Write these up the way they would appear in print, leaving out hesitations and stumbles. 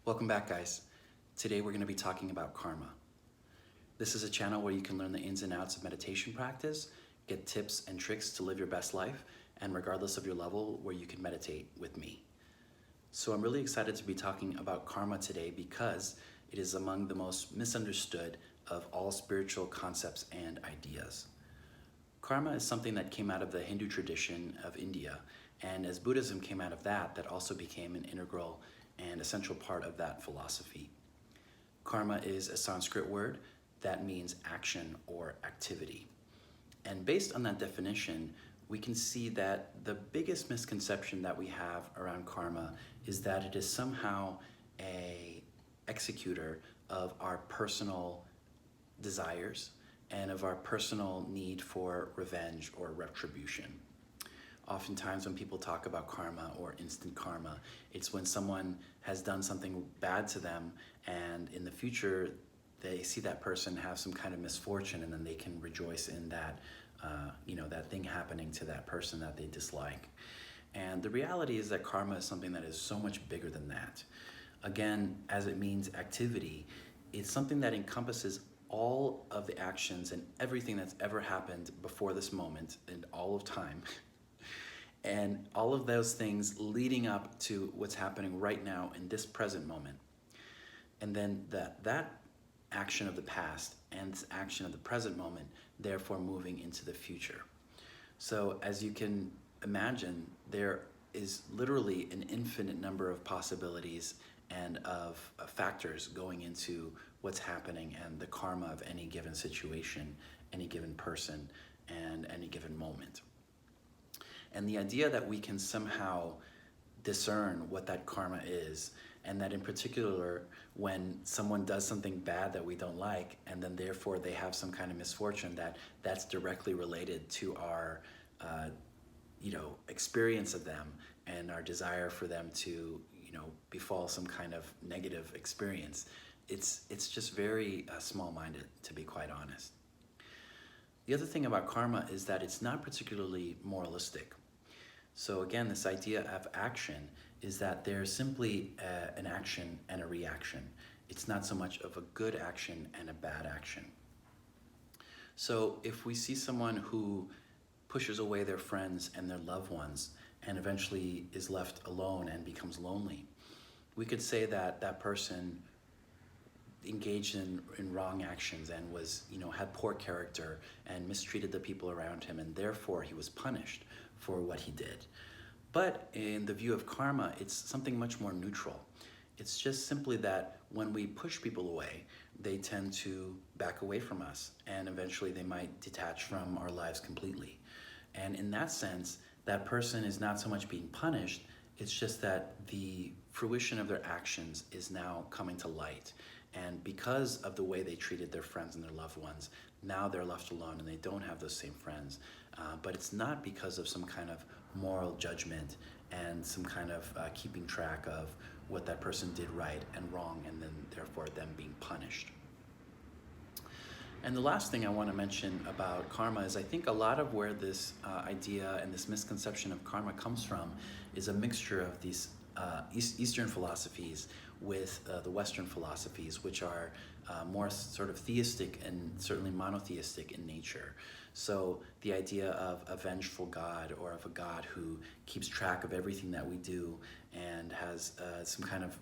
Welcome back, guys. Today we're going to be talking about karma. This is a channel where you can learn the ins and outs of meditation practice, get tips and tricks to live your best life, and regardless of your level, where you can meditate with me. So I'm really excited to be talking about karma today because it is among the most misunderstood of all spiritual concepts and ideas. Karma is something that came out of the Hindu tradition of India, and as Buddhism came out of that also became an integral and essential part of that philosophy. Karma is a Sanskrit word that means action or activity. And based on that definition, we can see that the biggest misconception that we have around karma is that it is somehow an executor of our personal desires and of our personal need for revenge or retribution. Oftentimes when people talk about karma or instant karma, it's when someone has done something bad to them and in the future they see that person have some kind of misfortune and then they can rejoice in that, that thing happening to that person that they dislike. And the reality is that karma is something that is so much bigger than that. Again, as it means activity, it's something that encompasses all of the actions and everything that's ever happened before this moment in all of time. And all of those things leading up to what's happening right now in this present moment. And then that action of the past and this action of the present moment, therefore moving into the future. So as you can imagine, there is literally an infinite number of possibilities and of factors going into what's happening and the karma of any given situation, any given person, and any given moment. And the idea that we can somehow discern what that karma is, and that in particular, when someone does something bad that we don't like, and then therefore they have some kind of misfortune, that's directly related to our experience of them and our desire for them to befall some kind of negative experience. It's just very small-minded, to be quite honest. The other thing about karma is that it's not particularly moralistic. So again, this idea of action is that there's simply an action and a reaction. It's not so much of a good action and a bad action. So if we see someone who pushes away their friends and their loved ones and eventually is left alone and becomes lonely, we could say that that person engaged in wrong actions and was, had poor character and mistreated the people around him, and therefore he was punished for what he did. But in the view of karma, it's something much more neutral. It's just simply that when we push people away, they tend to back away from us, and eventually they might detach from our lives completely. And in that sense, that person is not so much being punished, it's just that the fruition of their actions is now coming to light. And because of the way they treated their friends and their loved ones, now they're left alone and they don't have those same friends. But it's not because of some kind of moral judgment and some kind of keeping track of what that person did right and wrong, and then therefore them being punished. And the last thing I want to mention about karma is I think a lot of where this idea and this misconception of karma comes from is a mixture of these Eastern philosophies with the Western philosophies, which are more sort of theistic and certainly monotheistic in nature. So the idea of a vengeful God, or of a God who keeps track of everything that we do and has some kind of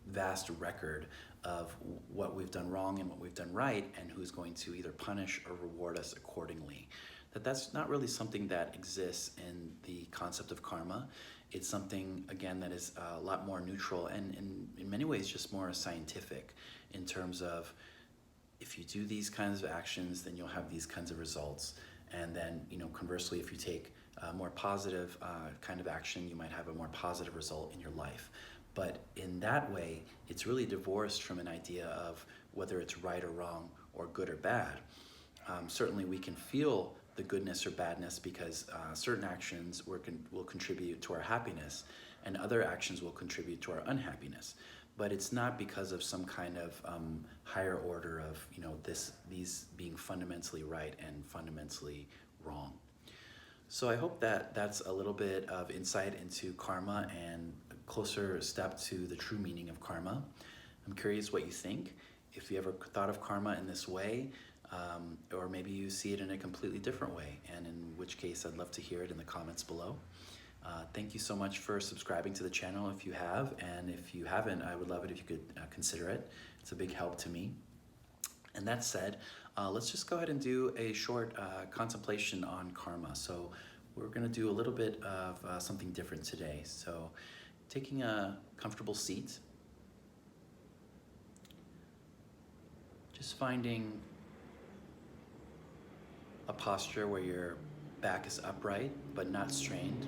vast record of what we've done wrong and what we've done right, and who's going to either punish or reward us accordingly. That's not really something that exists in the concept of karma. It's something, again, that is a lot more neutral and in many ways just more scientific, in terms of if you do these kinds of actions, then you'll have these kinds of results. And then, conversely, if you take a more positive kind of action, you might have a more positive result in your life. But in that way, it's really divorced from an idea of whether it's right or wrong or good or bad. Certainly we can feel the goodness or badness because certain actions will contribute to our happiness, and other actions will contribute to our unhappiness. But it's not because of some kind of higher order of these being fundamentally right and fundamentally wrong. So I hope that that's a little bit of insight into karma and closer step to the true meaning of karma. I'm curious what you think. If you ever thought of karma in this way, or maybe you see it in a completely different way, and in which case I'd love to hear it in the comments below. Thank you so much for subscribing to the channel if you have, and if you haven't, I would love it if you could consider it. It's a big help to me. And that said, let's just go ahead and do a short contemplation on karma. So we're going to do a little bit of something different today. So taking a comfortable seat, just finding a posture where your back is upright but not strained.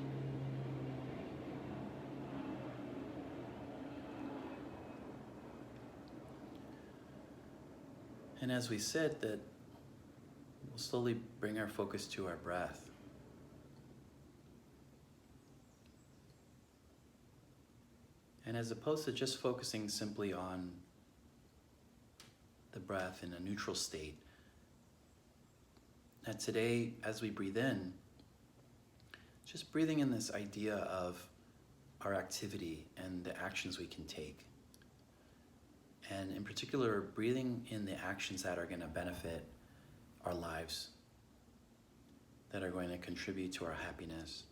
And as we sit, that we'll slowly bring our focus to our breath. And as opposed to just focusing simply on the breath in a neutral state, that today, as we breathe in, just breathing in this idea of our activity and the actions we can take. And in particular, breathing in the actions that are going to benefit our lives, that are going to contribute to our happiness,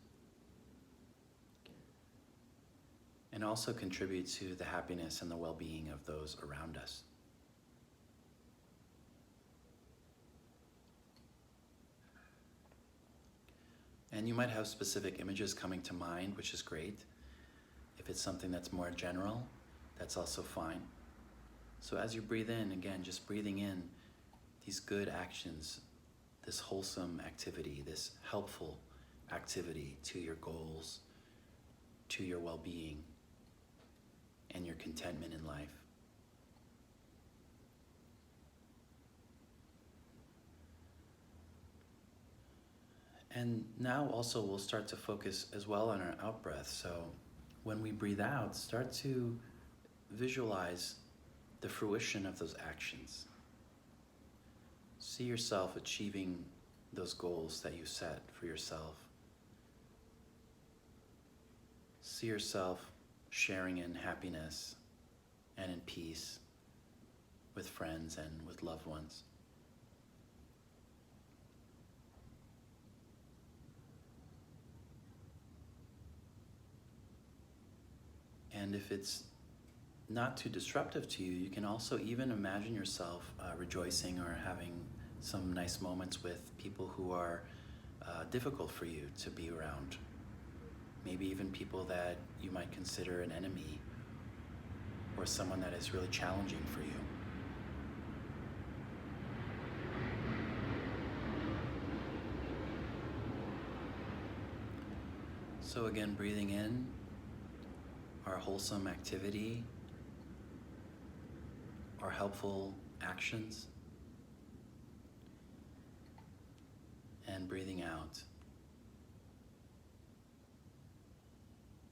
and also contribute to the happiness and the well-being of those around us. And you might have specific images coming to mind, which is great. If it's something that's more general, that's also fine. So as you breathe in, again, just breathing in these good actions, this wholesome activity, this helpful activity to your goals, to your well-being, and your contentment in life. And now also we'll start to focus as well on our out-breath. So when we breathe out, start to visualize the fruition of those actions. See yourself achieving those goals that you set for yourself. See yourself sharing in happiness and in peace with friends and with loved ones. And if it's not too disruptive to you, you can also even imagine yourself rejoicing or having some nice moments with people who are difficult for you to be around. Maybe even people that you might consider an enemy or someone that is really challenging for you. So again, breathing in our wholesome activity, our helpful actions, and breathing out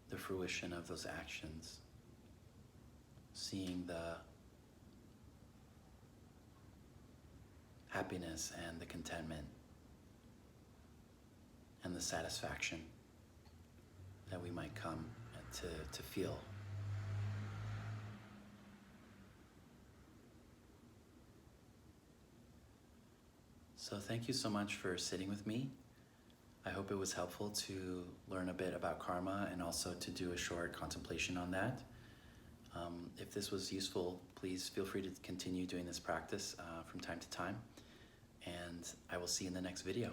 the fruition of those actions, seeing the happiness and the contentment and the satisfaction that we might come to feel. So thank you so much for sitting with me. I hope it was helpful to learn a bit about karma and also to do a short contemplation on that. If this was useful, please feel free to continue doing this practice from time to time, and I will see you in the next video.